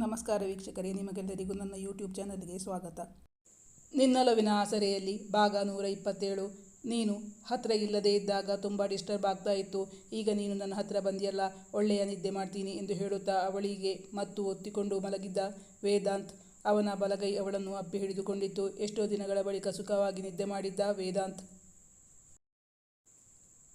ನಮಸ್ಕಾರ ವೀಕ್ಷಕರೇ, ನಿಮಗೆಲ್ಲರಿಗೂ ನನ್ನ ಯೂಟ್ಯೂಬ್ ಚಾನಲ್ಗೆ ಸ್ವಾಗತ. ನಿನ್ನೊಲವಿನ ಆಸರೆಯಲ್ಲಿ ಭಾಗ 127. ನೀನು ಹತ್ತಿರ ಇಲ್ಲದೇ ಇದ್ದಾಗ ತುಂಬ ಡಿಸ್ಟರ್ಬ್ ಆಗ್ತಾ ಇತ್ತು. ಈಗ ನೀನು ನನ್ನ ಹತ್ತಿರ ಬಂದಿಯಲ್ಲ, ಒಳ್ಳೆಯ ನಿದ್ದೆ ಮಾಡ್ತೀನಿ ಎಂದು ಹೇಳುತ್ತಾ ಅವಳಿಗೆ ಮತ್ತು ಒತ್ತಿಕೊಂಡು ಮಲಗಿದ್ದ ವೇದಾಂತ್. ಅವನ ಬಲಗೈ ಅವಳನ್ನು ಅಪ್ಪಿ ಹಿಡಿದುಕೊಂಡಿತ್ತು. ಎಷ್ಟೋ ದಿನಗಳ ಬಳಿಕ ಸುಖವಾಗಿ ನಿದ್ದೆ ಮಾಡಿದ್ದ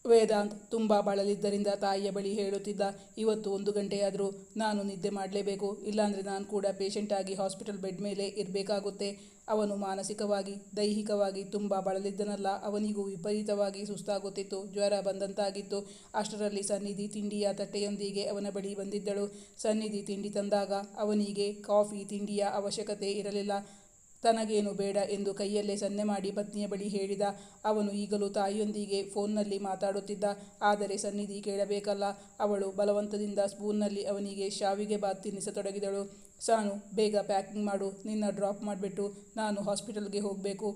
ವೇದಾಂತ್ ತುಂಬ ಬಳಲಿದ್ದರಿಂದ ತಾಯಿಯ ಬಳಿ ಹೇಳುತ್ತಿದ್ದ, ಇವತ್ತು 1 ಗಂಟೆಯಾದರೂ ನಾನು ನಿದ್ದೆ ಮಾಡಲೇಬೇಕು, ಇಲ್ಲಾಂದರೆ ನಾನು ಕೂಡ ಪೇಷಂಟ್ ಆಗಿ ಹಾಸ್ಪಿಟಲ್ ಬೆಡ್ ಮೇಲೆ ಇರಬೇಕಾಗುತ್ತೆ. ಅವನು ಮಾನಸಿಕವಾಗಿ ದೈಹಿಕವಾಗಿ ತುಂಬ ಬಳಲಿದ್ದನಲ್ಲ, ಅವನಿಗೂ ವಿಪರೀತವಾಗಿ ಸುಸ್ತಾಗುತ್ತಿತ್ತು, ಜ್ವರ ಬಂದಂತಾಗಿತ್ತು. ಅಷ್ಟರಲ್ಲಿ ಸನ್ನಿಧಿ ತಿಂಡಿಯ ತಟ್ಟೆಯೊಂದಿಗೆ ಅವನ ಬಳಿ ಬಂದಿದ್ದಳು. ಸನ್ನಿಧಿ ತಿಂಡಿ ತಂದಾಗ ಅವನಿಗೆ ಕಾಫಿ ತಿಂಡಿಯ ಅವಶ್ಯಕತೆ ಇರಲಿಲ್ಲ. ತನಗೇನು ಬೇಡ ಎಂದು ಕೈಯಲ್ಲೇ ಸನ್ನೆ ಮಾಡಿ ಪತ್ನಿಯ ಬಳಿ ಹೇಳಿದ. ಅವನು ಈಗಲೂ ತಾಯಿಯೊಂದಿಗೆ ಫೋನ್ನಲ್ಲಿ ಮಾತಾಡುತ್ತಿದ್ದ. ಆದರೆ ಸನ್ನಿಧಿ ಕೇಳಬೇಕಲ್ಲ. ಅವಳು ಬಲವಂತದಿಂದ ಸ್ಪೂನ್ನಲ್ಲಿ ಅವನಿಗೆ ಶಾವಿಗೆ ಬಾತ್ ತಿನ್ನಿಸತೊಡಗಿದಳು. ಸಾನು, ಬೇಗ ಪ್ಯಾಕಿಂಗ್ ಮಾಡು, ನಿನ್ನ ಡ್ರಾಪ್ ಮಾಡಿಬಿಟ್ಟು ನಾನು ಹಾಸ್ಪಿಟಲ್ಗೆ ಹೋಗಬೇಕು.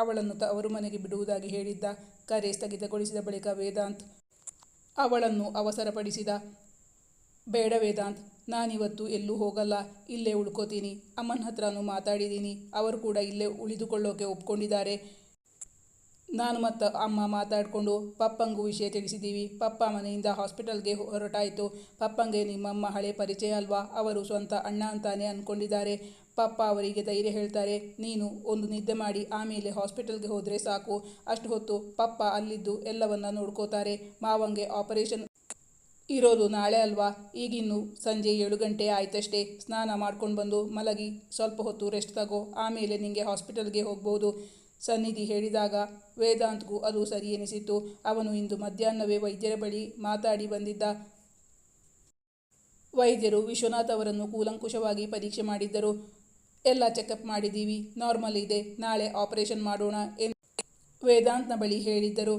ಅವಳನ್ನು ತವರು ಮನೆಗೆ ಬಿಡುವುದಾಗಿ ಹೇಳಿದ್ದ. ಕರೆ ಸ್ಥಗಿತಗೊಳಿಸಿದ ಬಳಿಕ ವೇದಾಂತ್ ಅವಳನ್ನು ಅವಸರಪಡಿಸಿದ. ಬೇಡ ವೇದಾಂತ್, ನಾನಿವತ್ತು ಎಲ್ಲೂ ಹೋಗಲ್ಲ, ಇಲ್ಲೇ ಉಳ್ಕೋತೀನಿ. ಅಮ್ಮನ ಹತ್ರನೂ ಮಾತಾಡಿದ್ದೀನಿ, ಅವರು ಕೂಡ ಇಲ್ಲೇ ಉಳಿದುಕೊಳ್ಳೋಕೆ ಒಪ್ಕೊಂಡಿದ್ದಾರೆ. ನಾನು ಮತ್ತು ಅಮ್ಮ ಮಾತಾಡಿಕೊಂಡು ಪಪ್ಪಂಗೂ ವಿಷಯ ತಿಳಿಸಿದ್ದೀವಿ. ಪಪ್ಪ ಮನೆಯಿಂದ ಹಾಸ್ಪಿಟಲ್ಗೆ ಹೊರಟಾಯಿತು. ಪಪ್ಪಂಗೆ ನಿಮ್ಮಮ್ಮ ಹಳೆ ಪರಿಚಯ ಅಲ್ವಾ, ಅವರು ಸ್ವಂತ ಅಣ್ಣ ಅಂತಾನೆ ಅಂದ್ಕೊಂಡಿದ್ದಾರೆ. ಪಪ್ಪ ಅವರಿಗೆ ಧೈರ್ಯ ಹೇಳ್ತಾರೆ. ನೀನು ಒಂದು ನಿದ್ದೆ ಮಾಡಿ ಆಮೇಲೆ ಹಾಸ್ಪಿಟಲ್ಗೆ ಹೋದರೆ ಸಾಕು. ಅಷ್ಟು ಹೊತ್ತು ಪಪ್ಪ ಅಲ್ಲಿದ್ದು ಎಲ್ಲವನ್ನ ನೋಡ್ಕೋತಾರೆ. ಮಾವಂಗೆ ಆಪರೇಷನ್ ಇರೋದು ನಾಳೆ ಅಲ್ವಾ, ಈಗಿನ್ನು ಸಂಜೆ 7 ಗಂಟೆ ಆಯ್ತಷ್ಟೇ. ಸ್ನಾನ ಮಾಡ್ಕೊಂಡು ಬಂದು ಮಲಗಿ ಸ್ವಲ್ಪ ಹೊತ್ತು ರೆಸ್ಟ್ ತಗೋ, ಆಮೇಲೆ ನಿಂಗೆ ಹಾಸ್ಪಿಟಲ್ಗೆ ಹೋಗ್ಬೋದು. ಸನ್ನಿಧಿ ಹೇಳಿದಾಗ ವೇದಾಂತ್ಗೂ ಅದು ಸರಿ ಎನಿಸಿತ್ತು. ಅವನು ಇಂದು ಮಧ್ಯಾಹ್ನವೇ ವೈದ್ಯರ ಬಳಿ ಮಾತಾಡಿ ಬಂದಿದ್ದ. ವೈದ್ಯರು ವಿಶ್ವನಾಥ್ ಅವರನ್ನು ಕೂಲಂಕುಷವಾಗಿ ಪರೀಕ್ಷೆ ಮಾಡಿದ್ದರು. ಎಲ್ಲ ಚೆಕಪ್ ಮಾಡಿದ್ದೀವಿ, ನಾರ್ಮಲ್ ಇದೆ, ನಾಳೆ ಆಪರೇಷನ್ ಮಾಡೋಣ ಎಂದು ವೇದಾಂತ್ನ ಬಳಿ ಹೇಳಿದ್ದರು.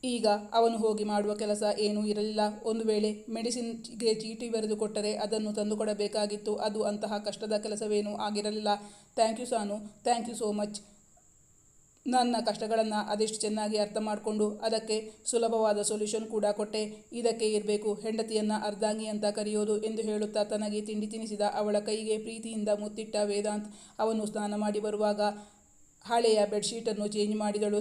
ಈಗ ಅವನು ಹೋಗಿ ಮಾಡುವ ಕೆಲಸ ಏನೂ ಇರಲಿಲ್ಲ. ಒಂದು ವೇಳೆ ಮೆಡಿಸಿನ್ಗೆ ಚೀಟಿ ಬರೆದು ಕೊಟ್ಟರೆ ಅದನ್ನು ತಂದುಕೊಡಬೇಕಾಗಿತ್ತು. ಅದು ಅಂತಹ ಕಷ್ಟದ ಕೆಲಸವೇನೂ ಆಗಿರಲಿಲ್ಲ. Thank you Sanu, thank you so much. ನನ್ನ ಕಷ್ಟಗಳನ್ನು ಅದೆಷ್ಟು ಚೆನ್ನಾಗಿ ಅರ್ಥ ಮಾಡಿಕೊಂಡು ಅದಕ್ಕೆ ಸುಲಭವಾದ ಸೊಲ್ಯೂಷನ್ ಕೂಡ ಕೊಟ್ಟೆ. ಇದಕ್ಕೆ ಇರಬೇಕು ಹೆಂಡತಿಯನ್ನು ಅರ್ಧಾಂಗಿ ಅಂತ ಕರೆಯೋದು ಎಂದು ಹೇಳುತ್ತಾ ತನಗೆ ತಿಂಡಿ ತಿನ್ನಿಸಿದ ಅವಳ ಕೈಗೆ ಪ್ರೀತಿಯಿಂದ ಮುತ್ತಿಟ್ಟ ವೇದಾಂತ್. ಅವನು ಸ್ನಾನ ಮಾಡಿ ಬರುವಾಗ ಹಳೆಯ ಬೆಡ್ಶೀಟನ್ನು ಚೇಂಜ್ ಮಾಡಿದಳು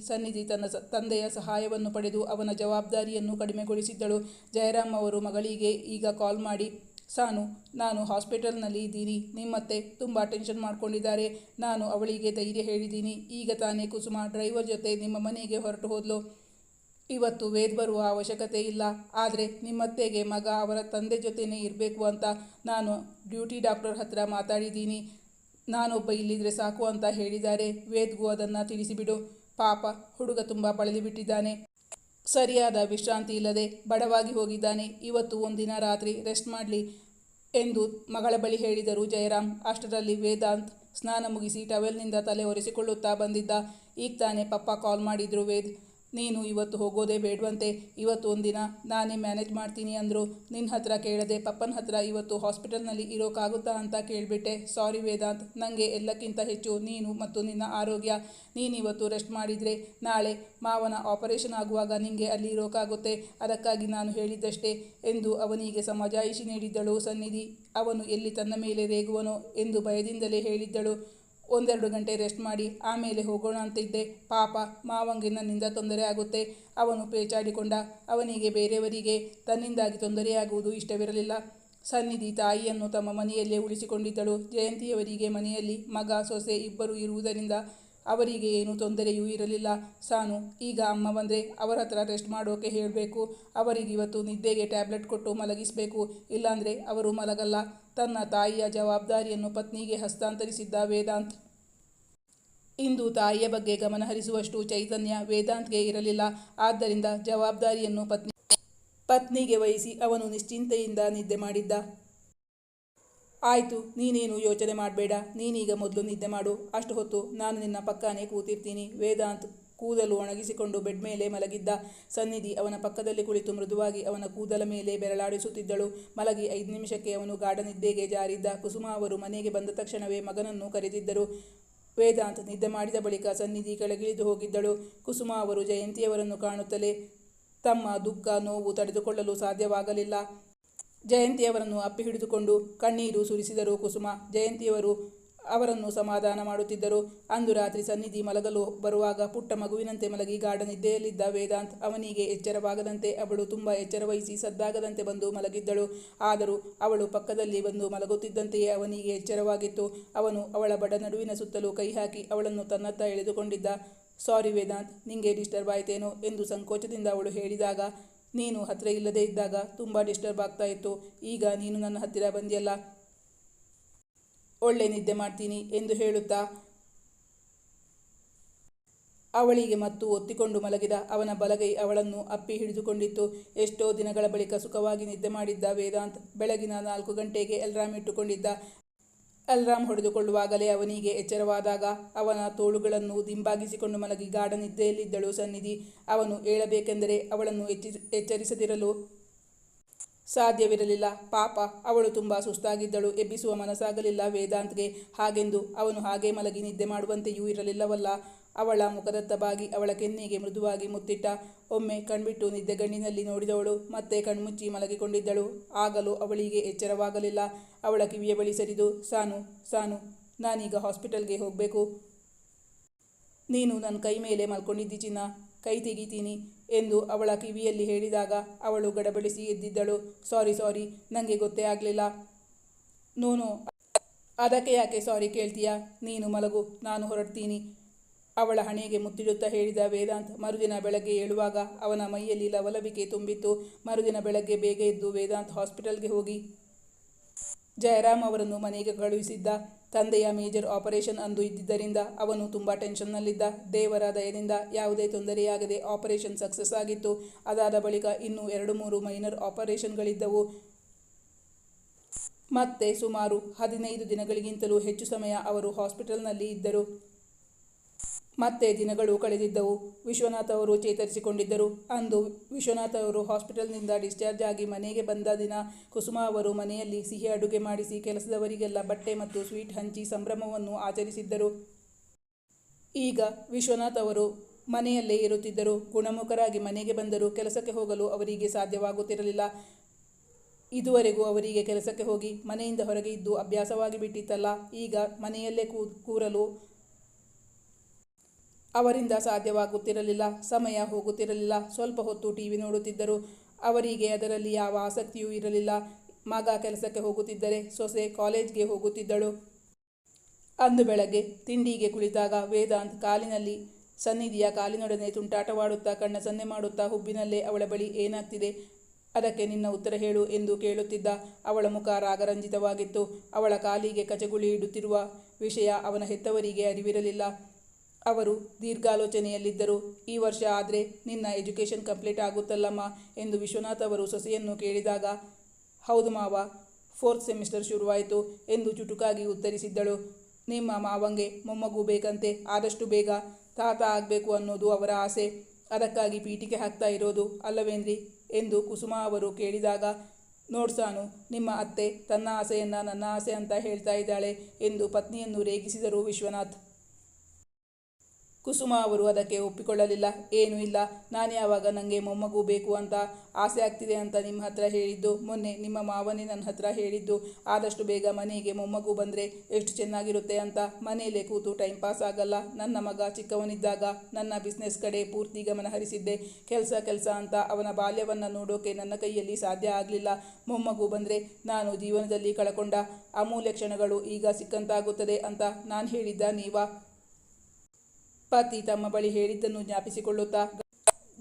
ಸನ್ನಿಧಿ ತನ್ನ ತಂದೆಯ ಸಹಾಯವನ್ನು ಪಡೆದು ಅವನ ಜವಾಬ್ದಾರಿಯನ್ನು ಕಡಿಮೆಗೊಳಿಸಿದ್ದಳು. ಜಯರಾಮ್ ಅವರು ಮಗಳಿಗೆ ಈಗ ಕಾಲ್ ಮಾಡಿ, ಸಾನು, ನಾನು ಹಾಸ್ಪಿಟಲ್ನಲ್ಲಿ ಇದ್ದೀನಿ, ನಿಮ್ಮತ್ತೆ ತುಂಬ ಟೆನ್ಷನ್ ಮಾಡ್ಕೊಂಡಿದ್ದಾರೆ. ನಾನು ಅವಳಿಗೆ ಧೈರ್ಯ ಹೇಳಿದ್ದೀನಿ. ಈಗ ತಾನೇ ಕುಸುಮ ಡ್ರೈವರ್ ಜೊತೆ ನಿಮ್ಮ ಮನೆಗೆ ಹೊರಟು ಹೋದ್ಲು. ಇವತ್ತು ವೇದ್ ಬರುವ ಅವಶ್ಯಕತೆ ಇಲ್ಲ. ಆದರೆ ನಿಮ್ಮತ್ತೆಗೆ ಮಗ ಅವರ ತಂದೆ ಜೊತೆನೇ ಇರಬೇಕು ಅಂತ ನಾನು ಡ್ಯೂಟಿ ಡಾಕ್ಟರ್ ಹತ್ರ ಮಾತಾಡಿದ್ದೀನಿ. ನಾನೊಬ್ಬ ಇಲ್ಲಿದ್ರೆ ಸಾಕು ಅಂತ ಹೇಳಿದ್ದಾರೆ. ವೇದ್ಗೂ ಅದನ್ನು ತಿಳಿಸಿಬಿಡು. ಪಾಪ ಹುಡುಗ ತುಂಬ ಬಳಲಿಬಿಟ್ಟಿದ್ದಾನೆ. ಸರಿಯಾದ ವಿಶ್ರಾಂತಿ ಇಲ್ಲದೆ ಬಡವಾಗಿ ಹೋಗಿದ್ದಾನೆ. ಇವತ್ತು ಒಂದಿನ ರಾತ್ರಿ ರೆಸ್ಟ್ ಮಾಡಲಿ ಎಂದು ಮಗಳ ಬಳಿ ಹೇಳಿದರು ಜಯರಾಮ್. ಅಷ್ಟರಲ್ಲಿ ವೇದಾಂತ್ ಸ್ನಾನ ಮುಗಿಸಿ ಟವೆಲ್ನಿಂದ ತಲೆ ಒರೆಸಿಕೊಳ್ಳುತ್ತಾ ಬಂದಿದ್ದ. ಈಗ ತಾನೇ ಪಪ್ಪ ಕಾಲ್ ಮಾಡಿದ್ರು. ವೇದ್, ನೀನು ಇವತ್ತು ಹೋಗೋದೇ ಬೇಡವಂತೆ, ಇವತ್ತು ಒಂದಿನ ನಾನೇ ಮ್ಯಾನೇಜ್ ಮಾಡ್ತೀನಿ ಅಂದರು. ನಿನ್ನ ಹತ್ರ ಕೇಳದೆ ಪಪ್ಪನ ಹತ್ರ ಇವತ್ತು ಹಾಸ್ಪಿಟಲ್ನಲ್ಲಿ ಇರೋಕ್ಕಾಗುತ್ತಾ ಅಂತ ಕೇಳಿಬಿಟ್ಟೆ. ಸಾರಿ ವೇದಾಂತ್, ನನಗೆ ಎಲ್ಲಕ್ಕಿಂತ ಹೆಚ್ಚು ನೀನು ಮತ್ತು ನಿನ್ನ ಆರೋಗ್ಯ. ನೀನಿವತ್ತು ರೆಸ್ಟ್ ಮಾಡಿದರೆ ನಾಳೆ ಮಾವನ ಆಪರೇಷನ್ ಆಗುವಾಗ ನಿನಗೆ ಅಲ್ಲಿ ಇರೋಕ್ಕಾಗುತ್ತೆ. ಅದಕ್ಕಾಗಿ ನಾನು ಹೇಳಿದ್ದಷ್ಟೇ ಎಂದು ಅವನಿಗೆ ಸಮಜಾಯಿಷಿ ನೀಡಿದ್ದಳು ಸನ್ನಿಧಿ. ಅವನು ಎಲ್ಲಿ ತನ್ನ ಮೇಲೆ ರೇಗುವನೋ ಎಂದು ಭಯದಿಂದಲೇ ಹೇಳಿದ್ದಳು. 1-2 ಗಂಟೆ ರೆಸ್ಟ್ ಮಾಡಿ ಆಮೇಲೆ ಹೋಗೋಣ ಅಂತಿದ್ದೆ. ಪಾಪ ಮಾವಂಗೆ ನನ್ನಿಂದ ತೊಂದರೆ ಆಗುತ್ತೆ. ಅವನು ಪೇಚಾಡಿಕೊಂಡ. ಅವನಿಗೆ ಬೇರೆಯವರಿಗೆ ತನ್ನಿಂದಾಗಿ ತೊಂದರೆಯಾಗುವುದು ಇಷ್ಟವಿರಲಿಲ್ಲ. ಸನ್ನಿಧಿ ತಾಯಿಯನ್ನು ತಮ್ಮ ಮನೆಯಲ್ಲೇ ಉಳಿಸಿಕೊಂಡಿದ್ದಳು. ಜಯಂತಿಯವರಿಗೆ ಮನೆಯಲ್ಲಿ ಮಗ ಸೊಸೆ ಇಬ್ಬರು ಇರುವುದರಿಂದ ಅವರಿಗೆ ಏನೂ ತೊಂದರೆಯೂ ಇರಲಿಲ್ಲ. ಸಾನು, ಈಗ ಅಮ್ಮ ಬಂದರೆ ಅವರ ಹತ್ರ ರೆಸ್ಟ್ ಮಾಡೋಕೆ ಹೇಳಬೇಕು. ಅವರಿಗಿವತ್ತು ನಿದ್ದೆಗೆ ಟ್ಯಾಬ್ಲೆಟ್ ಕೊಟ್ಟು ಮಲಗಿಸಬೇಕು, ಇಲ್ಲಾಂದರೆ ಅವರು ಮಲಗಲ್ಲ. ತನ್ನ ತಾಯಿಯ ಜವಾಬ್ದಾರಿಯನ್ನು ಪತ್ನಿಗೆ ಹಸ್ತಾಂತರಿಸಿದ್ದ ವೇದಾಂತ್. ಇಂದು ತಾಯಿಯ ಬಗ್ಗೆ ಗಮನಹರಿಸುವಷ್ಟು ಚೈತನ್ಯ ವೇದಾಂತ್ಗೆ ಇರಲಿಲ್ಲ. ಆದ್ದರಿಂದ ಜವಾಬ್ದಾರಿಯನ್ನು ಪತ್ನಿಗೆ ವಹಿಸಿ ಅವನು ನಿಶ್ಚಿಂತೆಯಿಂದ ನಿದ್ದೆ ಮಾಡಿದ್ದ. ಆಯಿತು, ನೀನೇನು ಯೋಚನೆ ಮಾಡಬೇಡ, ನೀನೀಗ ಮೊದಲು ನಿದ್ದೆ ಮಾಡು. ಅಷ್ಟು ಹೊತ್ತು ನಾನು ನಿನ್ನ ಪಕ್ಕನೇ ಕೂತಿರ್ತೀನಿ. ವೇದಾಂತ್ ಕೂದಲು ಒಣಗಿಸಿಕೊಂಡು ಬೆಡ್ ಮೇಲೆ ಮಲಗಿದ್ದ. ಸನ್ನಿಧಿ ಅವನ ಪಕ್ಕದಲ್ಲಿ ಕುಳಿತು ಮೃದುವಾಗಿ ಅವನ ಕೂದಲ ಮೇಲೆ ಬೆರಳಾಡಿಸುತ್ತಿದ್ದಳು. ಮಲಗಿ 5 ನಿಮಿಷಕ್ಕೆ ಅವನು ಗಾಢ ನಿದ್ದೆಗೆ ಜಾರಿದ್ದ. ಕುಸುಮ ಅವರು ಮನೆಗೆ ಬಂದ ತಕ್ಷಣವೇ ಮಗನನ್ನು ಕರೆದಿದ್ದರು. ವೇದಾಂತ್ ನಿದ್ದೆ ಮಾಡಿದ ಬಳಿಕ ಸನ್ನಿಧಿ ಕೆಳಗಿಳಿದು ಹೋಗಿದ್ದಳು. ಕುಸುಮ ಅವರು ಜಯಂತಿಯವರನ್ನು ಕಾಣುತ್ತಲೇ ತಮ್ಮ ದುಃಖ ನೋವು ತಡೆದುಕೊಳ್ಳಲು ಸಾಧ್ಯವಾಗಲಿಲ್ಲ. ಜಯಂತಿಯವರನ್ನು ಅಪ್ಪಿ ಹಿಡಿದುಕೊಂಡು ಕಣ್ಣೀರು ಸುರಿಸಿದರು ಕುಸುಮ. ಜಯಂತಿಯವರು ಅವರನ್ನು ಸಮಾಧಾನ ಮಾಡುತ್ತಿದ್ದರು. ಅಂದು ರಾತ್ರಿ ಸನ್ನಿಧಿ ಮಲಗಲು ಬರುವಾಗ ಪುಟ್ಟ ಮಗುವಿನಂತೆ ಮಲಗಿ ಗಾಢ ನಿದ್ದೆಯಲ್ಲಿದ್ದ ವೇದಾಂತ್. ಅವನಿಗೆ ಎಚ್ಚರವಾಗದಂತೆ ಅವಳು ತುಂಬ ಎಚ್ಚರವಹಿಸಿ ಸದ್ದಾಗದಂತೆ ಬಂದು ಮಲಗಿದ್ದಳು. ಆದರೂ ಅವಳು ಪಕ್ಕದಲ್ಲಿ ಬಂದು ಮಲಗುತ್ತಿದ್ದಂತೆಯೇ ಅವನಿಗೆ ಎಚ್ಚರವಾಗಿತ್ತು. ಅವನು ಅವಳ ಬಡ ನಡುವಿನ ಸುತ್ತಲೂ ಕೈ ಹಾಕಿ ಅವಳನ್ನು ತನ್ನತ್ತ ಎಳೆದುಕೊಂಡಿದ್ದ. ಸಾರಿ ವೇದಾಂತ್, ನಿಂಗೆ ಡಿಸ್ಟರ್ಬ್ ಆಯ್ತೇನೋ ಎಂದು ಸಂಕೋಚದಿಂದ ಅವಳು ಹೇಳಿದಾಗ, ನೀನು ಹತ್ತಿರ ಇಲ್ಲದೇ ಇದ್ದಾಗ ತುಂಬ ಡಿಸ್ಟರ್ಬ್ ಆಗ್ತಾ ಇತ್ತು. ಈಗ ನೀನು ನನ್ನ ಹತ್ತಿರ ಬಂದಿಯಲ್ಲ, ಒಳ್ಳೆ ನಿದ್ದೆ ಮಾಡ್ತೀನಿ ಎಂದು ಹೇಳುತ್ತಾ ಅವಳಿಗೆ ಮತ್ತು ಒತ್ತಿಕೊಂಡು ಮಲಗಿದ. ಅವನ ಬಲಗೈ ಅವಳನ್ನು ಅಪ್ಪಿ ಹಿಡಿದುಕೊಂಡಿತ್ತು. ಎಷ್ಟೋ ದಿನಗಳ ಬಳಿಕ ಸುಖವಾಗಿ ನಿದ್ದೆ ಮಾಡಿದ್ದ ವೇದಾಂತ್. ಬೆಳಗಿನ 4 ಗಂಟೆಗೆ ಅಲ್ರಾಮ್ ಇಟ್ಟುಕೊಂಡಿದ್ದ. ಅಲ್ರಾಮ್ ಹೊಡೆದುಕೊಳ್ಳುವಾಗಲೇ ಅವನಿಗೆ ಎಚ್ಚರವಾದಾಗ ಅವನ ತೋಳುಗಳನ್ನು ದಿಂಬಾಗಿಸಿಕೊಂಡು ಮಲಗಿ ಗಾಢ ನಿದ್ದೆಯಲ್ಲಿದ್ದಳು ಸನ್ನಿಧಿ. ಅವನು ಏಳಬೇಕೆಂದರೆ ಅವಳನ್ನು ಎಚ್ಚರಿಸದಿರಲು ಸಾಧ್ಯವಿರಲಿಲ್ಲ. ಪಾಪ, ಅವಳು ತುಂಬ ಸುಸ್ತಾಗಿದ್ದಳು. ಎಬ್ಬಿಸುವ ಮನಸ್ಸಾಗಲಿಲ್ಲ ವೇದಾಂತ್ಗೆ. ಹಾಗೆಂದು ಅವನು ಹಾಗೇ ಮಲಗಿ ನಿದ್ದೆ ಮಾಡುವಂತೆಯೂ ಇರಲಿಲ್ಲವಲ್ಲ. ಅವಳ ಮುಖದತ್ತ ಬಾಗಿ ಅವಳ ಕೆನ್ನೆಗೆ ಮೃದುವಾಗಿ ಮುತ್ತಿಟ್ಟ. ಒಮ್ಮೆ ಕಣ್ಬಿಟ್ಟು ನಿದ್ದೆಗಣ್ಣಿನಲ್ಲಿ ನೋಡಿದವಳು ಮತ್ತೆ ಕಣ್ಮುಚ್ಚಿ ಮಲಗಿಕೊಂಡಿದ್ದಳು. ಆಗಲೂ ಅವಳಿಗೆ ಎಚ್ಚರವಾಗಲಿಲ್ಲ. ಅವಳ ಕಿವಿಯ ಬಳಿ ಸರಿದು, ಸಾನು, ನಾನೀಗ ಹಾಸ್ಪಿಟಲ್ಗೆ ಹೋಗಬೇಕು. ನೀನು ನನ್ನ ಕೈ ಮೇಲೆ ಮಲ್ಕೊಂಡಿದ್ದಿ ಚಿನ್ನ, ಕೈ ತೆಗಿತೀನಿ ಎಂದು ಅವಳ ಕಿವಿಯಲ್ಲಿ ಹೇಳಿದಾಗ ಅವಳು ಗಡಬಡಿಸಿ ಎದ್ದಿದ್ದಳು. ಸಾರಿ, ನನಗೆ ಗೊತ್ತೇ ಆಗಲಿಲ್ಲ. ನೋನು, ಅದಕ್ಕೆ ಯಾಕೆ ಸಾರಿ ಕೇಳ್ತೀಯಾ? ನೀನು ಮಲಗು, ನಾನು ಹೊರಡ್ತೀನಿ ಅವಳ ಹಣೆಗೆ ಮುತ್ತಿಡುತ್ತಾ ಹೇಳಿದ ವೇದಾಂತ್. ಮರುದಿನ ಬೆಳಗ್ಗೆ ಏಳುವಾಗ ಅವನ ಮೈಯಲ್ಲಿ ಲವಲವಿಕೆ ತುಂಬಿತ್ತು. ಮರುದಿನ ಬೆಳಗ್ಗೆ ಬೇಗ ಎದ್ದು ವೇದಾಂತ್ ಹಾಸ್ಪಿಟಲ್ಗೆ ಹೋಗಿ ಜಯರಾಮ್ ಅವರನ್ನು ಮನೆಗೆ ಕಳುಹಿಸಿದ್ದ. ತಂದೆಯ ಮೇಜರ್ ಆಪರೇಷನ್ ಅಂದು ಇದ್ದಿದ್ದರಿಂದ ಅವನು ತುಂಬ ಟೆನ್ಷನ್ನಲ್ಲಿದ್ದ. ದೇವರ ದಯದಿಂದ ಯಾವುದೇ ತೊಂದರೆಯಾಗದೆ ಆಪರೇಷನ್ ಸಕ್ಸಸ್ ಆಗಿತ್ತು. ಅದಾದ ಬಳಿಕ ಇನ್ನೂ 2-3 ಮೈನರ್ ಆಪರೇಷನ್ಗಳಿದ್ದವು. ಮತ್ತೆ ಸುಮಾರು 15 ದಿನಗಳಿಗಿಂತಲೂ ಹೆಚ್ಚು ಸಮಯ ಅವರು ಹಾಸ್ಪಿಟಲ್ನಲ್ಲಿ ಇದ್ದರು. ಮತ್ತೆ ದಿನಗಳು ಕಳೆದಿದ್ದವು. ವಿಶ್ವನಾಥ್ ಅವರು ಚೇತರಿಸಿಕೊಂಡಿದ್ದರು. ಅಂದು ವಿಶ್ವನಾಥ್ ಅವರು ಹಾಸ್ಪಿಟಲ್ನಿಂದ ಡಿಸ್ಚಾರ್ಜ್ ಆಗಿ ಮನೆಗೆ ಬಂದ ದಿನ ಕುಸುಮ ಅವರು ಮನೆಯಲ್ಲಿ ಸಿಹಿ ಅಡುಗೆ ಮಾಡಿಸಿ ಕೆಲಸದವರಿಗೆಲ್ಲ ಬಟ್ಟೆ ಮತ್ತು ಸ್ವೀಟ್ ಹಂಚಿ ಸಂಭ್ರಮವನ್ನು ಆಚರಿಸಿದ್ದರು. ಈಗ ವಿಶ್ವನಾಥ್ ಅವರು ಮನೆಯಲ್ಲೇ ಇರುತ್ತಿದ್ದರು. ಗುಣಮುಖರಾಗಿ ಮನೆಗೆ ಬಂದರೂ ಕೆಲಸಕ್ಕೆ ಹೋಗಲು ಅವರಿಗೆ ಸಾಧ್ಯವಾಗುತ್ತಿರಲಿಲ್ಲ. ಇದುವರೆಗೂ ಅವರಿಗೆ ಕೆಲಸಕ್ಕೆ ಹೋಗಿ ಮನೆಯಿಂದ ಹೊರಗೆ ಇದ್ದು ಅಭ್ಯಾಸವಾಗಿ ಬಿಟ್ಟಿತ್ತಲ್ಲ. ಈಗ ಮನೆಯಲ್ಲೇ ಕೂರಲು ಅವರಿಂದ ಸಾಧ್ಯವಾಗುತ್ತಿರಲಿಲ್ಲ. ಸಮಯ ಹೋಗುತ್ತಿರಲಿಲ್ಲ. ಸ್ವಲ್ಪ ಹೊತ್ತು ಟಿವಿ ನೋಡುತ್ತಿದ್ದರು. ಅವರಿಗೆ ಅದರಲ್ಲಿ ಯಾವ ಆಸಕ್ತಿಯೂ ಇರಲಿಲ್ಲ. ಮಗ ಕೆಲಸಕ್ಕೆ ಹೋಗುತ್ತಿದ್ದರೆ ಸೊಸೆ ಕಾಲೇಜ್ಗೆ ಹೋಗುತ್ತಿದ್ದಳು. ಅಂದು ಬೆಳಗ್ಗೆ ತಿಂಡಿಗೆ ಕುಳಿತಾಗ ವೇದಾಂತ್ ಕಾಲಿನಲ್ಲಿ ಸನ್ನಿಧಿಯ ಕಾಲಿನೊಡನೆ ತುಂಟಾಟವಾಡುತ್ತಾ ಕಣ್ಣ ಸನ್ನೆ ಮಾಡುತ್ತಾ ಹುಬ್ಬಿನಲ್ಲೇ ಅವಳ ಬಳಿ ಏನಾಗ್ತಿದೆ, ಅದಕ್ಕೆ ನಿನ್ನ ಉತ್ತರ ಹೇಳು ಎಂದು ಕೇಳುತ್ತಿದ್ದ. ಅವಳ ಮುಖ ರಾಗರಂಜಿತವಾಗಿತ್ತು. ಅವಳ ಕಾಲಿಗೆ ಕಚಗುಳಿ ಇಡುತ್ತಿರುವ ವಿಷಯ ಅವನ ಹೆತ್ತವರಿಗೆ ಅರಿವಿರಲಿಲ್ಲ. ಅವರು ದೀರ್ಘಾಲೋಚನೆಯಲ್ಲಿದ್ದರು. ಈ ವರ್ಷ ಆದರೆ ನಿನ್ನ ಎಜುಕೇಷನ್ ಕಂಪ್ಲೀಟ್ ಆಗುತ್ತಲ್ಲಮ್ಮ ಎಂದು ವಿಶ್ವನಾಥ್ ಅವರು ಸೊಸೆಯನ್ನು ಕೇಳಿದಾಗ, ಹೌದು ಮಾವ, 4th ಸೆಮಿಸ್ಟರ್ ಶುರುವಾಯಿತು ಎಂದು ಚುಟುಕಾಗಿ ಉತ್ತರಿಸಿದ್ದಳು. ನಿಮ್ಮ ಮಾವಂಗೆ ಮೊಮ್ಮಗು ಬೇಕಂತೆ, ಆದಷ್ಟು ಬೇಗ ತಾತ ಆಗಬೇಕು ಅನ್ನೋದು ಅವರ ಆಸೆ. ಅದಕ್ಕಾಗಿ ಪೀಠಿಕೆ ಹಾಕ್ತಾ ಇರೋದು ಅಲ್ಲವೇನ್ರಿ ಎಂದು ಕುಸುಮ ಅವರು ಕೇಳಿದಾಗ, ನೋಡ್ಸಾನು, ನಿಮ್ಮ ಅತ್ತೆ ತನ್ನ ಆಸೆಯನ್ನು ನನ್ನ ಆಸೆ ಅಂತ ಹೇಳ್ತಾ ಇದ್ದಾಳೆ ಎಂದು ಪತ್ನಿಯನ್ನು ರೇಗಿಸಿದರು ವಿಶ್ವನಾಥ್. ಕುಸುಮ ಅವರು ಅದಕ್ಕೆ ಒಪ್ಪಿಕೊಳ್ಳಲಿಲ್ಲ. ಏನೂ ಇಲ್ಲ, ನಾನು ಯಾವಾಗ ನನಗೆ ಮೊಮ್ಮಗು ಬೇಕು ಅಂತ ಆಸೆ ಆಗ್ತಿದೆ ಅಂತ ನಿಮ್ಮ ಹತ್ರ ಹೇಳಿದ್ದು? ಮೊನ್ನೆ ನಿಮ್ಮ ಮಾವನೇ ನನ್ನ ಹತ್ರ ಹೇಳಿದ್ದು. ಆದಷ್ಟು ಬೇಗ ಮನೆಗೆ ಮೊಮ್ಮಗು ಬಂದರೆ ಎಷ್ಟು ಚೆನ್ನಾಗಿರುತ್ತೆ ಅಂತ. ಮನೆಯಲ್ಲೇ ಕೂತು ಟೈಮ್ ಪಾಸ್ ಆಗಲ್ಲ. ನನ್ನ ಮಗ ಚಿಕ್ಕವನಿದ್ದಾಗ ನನ್ನ ಬಿಸ್ನೆಸ್ ಕಡೆ ಪೂರ್ತಿ ಗಮನ ಹರಿಸಿದ್ದೆ. ಕೆಲಸ ಅಂತ ಅವನ ಬಾಲ್ಯವನ್ನು ನೋಡೋಕೆ ನನ್ನ ಕೈಯಲ್ಲಿ ಸಾಧ್ಯ ಆಗಲಿಲ್ಲ. ಮೊಮ್ಮಗು ಬಂದರೆ ನಾನು ಜೀವನದಲ್ಲಿ ಕಳಕೊಂಡ ಅಮೂಲ್ಯ ಕ್ಷಣಗಳು ಈಗ ಸಿಕ್ಕಂತಾಗುತ್ತದೆ ಅಂತ ನಾನು ಹೇಳಿದ್ದ ನೀವಾ? ಪತಿ ತಮ್ಮ ಬಳಿ ಹೇಳಿದ್ದನ್ನು ಜ್ಞಾಪಿಸಿಕೊಳ್ಳುತ್ತಾ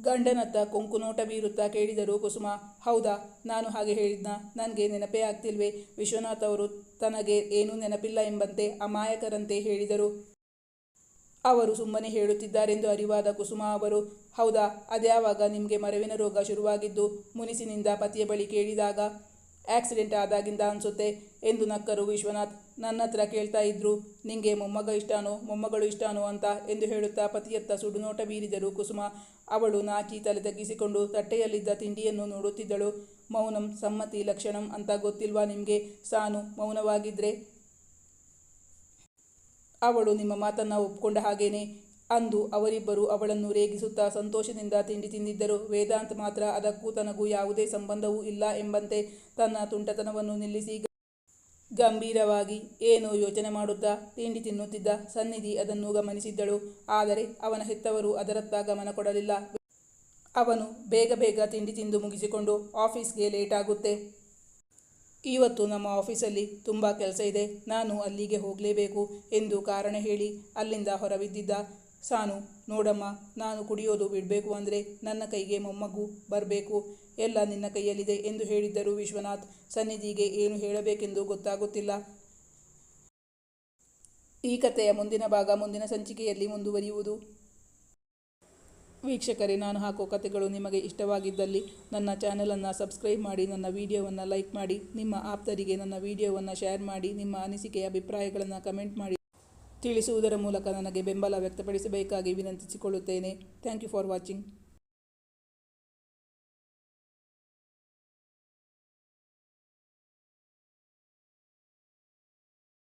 ಗಂಡನತ್ತ ಕೊಂಕು ನೋಟ ಬೀರುತ್ತಾ ಕೇಳಿದರು ಕುಸುಮ. ಹೌದಾ, ನಾನು ಹಾಗೆ ಹೇಳಿದ್ನಾ? ನನಗೆ ನೆನಪೇ ಆಗ್ತಿಲ್ವೇ? ವಿಶ್ವನಾಥ್ ಅವರು ತನಗೆ ಏನೂ ನೆನಪಿಲ್ಲ ಎಂಬಂತೆ ಅಮಾಯಕರಂತೆ ಹೇಳಿದರು. ಅವರು ಸುಮ್ಮನೆ ಹೇಳುತ್ತಿದ್ದಾರೆಂದು ಅರಿವಾದ ಕುಸುಮ ಅವರು, ಹೌದಾ, ಅದ್ಯಾವಾಗ ನಿಮಗೆ ಮರವಿನ ರೋಗ ಶುರುವಾಗಿದ್ದು? ಮುನಿಸಿನಿಂದ ಪತಿಯ ಬಳಿ ಕೇಳಿದಾಗ, ಆಕ್ಸಿಡೆಂಟ್ ಆದಾಗಿಂದ ಅನಿಸುತ್ತೆ ಎಂದು ನಕ್ಕರು ವಿಶ್ವನಾಥ್. ನನ್ನ ಹತ್ರ ಕೇಳ್ತಾ ಇದ್ರು, ನಿಂಗೆ ಮೊಮ್ಮಗ ಇಷ್ಟಾನೋ ಮೊಮ್ಮಗಳು ಇಷ್ಟಾನೋ ಅಂತ ಎಂದು ಹೇಳುತ್ತಾ ಪತಿಯತ್ತ ಸುಡುನೋಟ ಬೀರಿದರು ಕುಸುಮ. ಅವಳು ನಾಚಿ ತಲೆ ತಗ್ಗಿಸಿಕೊಂಡು ತಟ್ಟೆಯಲ್ಲಿದ್ದ ತಿಂಡಿಯನ್ನು ನೋಡುತ್ತಿದ್ದಳು. ಮೌನಂ ಸಮ್ಮತಿ ಲಕ್ಷಣಂ ಅಂತ ಗೊತ್ತಿಲ್ವಾ ನಿಮಗೆ? ಸಾನು ಮೌನವಾಗಿದ್ರೆ ಅವಳು ನಿಮ್ಮ ಮಾತನ್ನು ಒಪ್ಕೊಂಡ ಹಾಗೇನೆ. ಅಂದು ಅವರಿಬ್ಬರು ಅವಳನ್ನು ರೇಗಿಸುತ್ತಾ ಸಂತೋಷದಿಂದ ತಿಂಡಿ ತಿಂದಿದ್ದರು. ವೇದಾಂತ್ ಮಾತ್ರ ಅದಕ್ಕೂ ತನಗೂ ಯಾವುದೇ ಸಂಬಂಧವೂ ಇಲ್ಲ ಎಂಬಂತೆ ತನ್ನ ತುಂಟತನವನ್ನು ನಿಲ್ಲಿಸಿ ಗಂಭೀರವಾಗಿ ಏನೋ ಯೋಚನೆ ಮಾಡುತ್ತಾ ತಿಂಡಿ ತಿನ್ನುತ್ತಿದ್ದ ಸನ್ನಿಧಿ ಅದನ್ನು ಗಮನಿಸಿದ್ದಳು. ಆದರೆ ಅವನ ಹೆತ್ತವರು ಅದರತ್ತ ಗಮನ ಕೊಡಲಿಲ್ಲ. ಅವನು ಬೇಗ ಬೇಗ ತಿಂಡಿ ತಿಂದು ಮುಗಿಸಿಕೊಂಡು ಆಫೀಸ್ಗೆ ಲೇಟ್ ಆಗುತ್ತೆ. ಇವತ್ತು ನಮ್ಮ ಆಫೀಸಲ್ಲಿ ತುಂಬ ಕೆಲಸ ಇದೆ, ನಾನು ಅಲ್ಲಿಗೆ ಹೋಗಲೇಬೇಕು ಎಂದು ಕಾರಣ ಹೇಳಿ ಅಲ್ಲಿಂದ ಹೊರಬಿದ್ದಿದ್ದ. ಸಾನು, ನೋಡಮ್ಮ, ನಾನು ಕುಡಿಯೋದು ಬಿಡಬೇಕು ಅಂದರೆ ನನ್ನ ಕೈಗೆ ಮೊಮ್ಮಗು ಬರಬೇಕು, ಎಲ್ಲ ನಿನ್ನ ಕೈಯಲ್ಲಿದೆ ಎಂದು ಹೇಳಿದ್ದರು ವಿಶ್ವನಾಥ್. ಸನ್ನಿಧಿಗೆ ಏನು ಹೇಳಬೇಕೆಂದು ಗೊತ್ತಾಗುತ್ತಿಲ್ಲ. ಈ ಕಥೆಯ ಮುಂದಿನ ಭಾಗ ಮುಂದಿನ ಸಂಚಿಕೆಯಲ್ಲಿ ಮುಂದುವರಿಯುವುದು. ವೀಕ್ಷಕರೇ, ನಾನು ಹಾಕೋ ಕಥೆಗಳು ನಿಮಗೆ ಇಷ್ಟವಾಗಿದ್ದಲ್ಲಿ ನನ್ನ ಚಾನಲನ್ನು ಸಬ್ಸ್ಕ್ರೈಬ್ ಮಾಡಿ, ನನ್ನ ವಿಡಿಯೋವನ್ನು ಲೈಕ್ ಮಾಡಿ, ನಿಮ್ಮ ಆಪ್ತರಿಗೆ ನನ್ನ ವಿಡಿಯೋವನ್ನು ಶೇರ್ ಮಾಡಿ, ನಿಮ್ಮ ಅನಿಸಿಕೆ ಅಭಿಪ್ರಾಯಗಳನ್ನು ಕಮೆಂಟ್ ಮಾಡಿ ತಿಳಿಸುವುದರ ಮೂಲಕ ನನಗೆ ಬೆಂಬಲ ವ್ಯಕ್ತಪಡಿಸಬೇಕಾಗಿ ವಿನಂತಿಸಿಕೊಳ್ಳುತ್ತೇನೆ. Thank you for watching.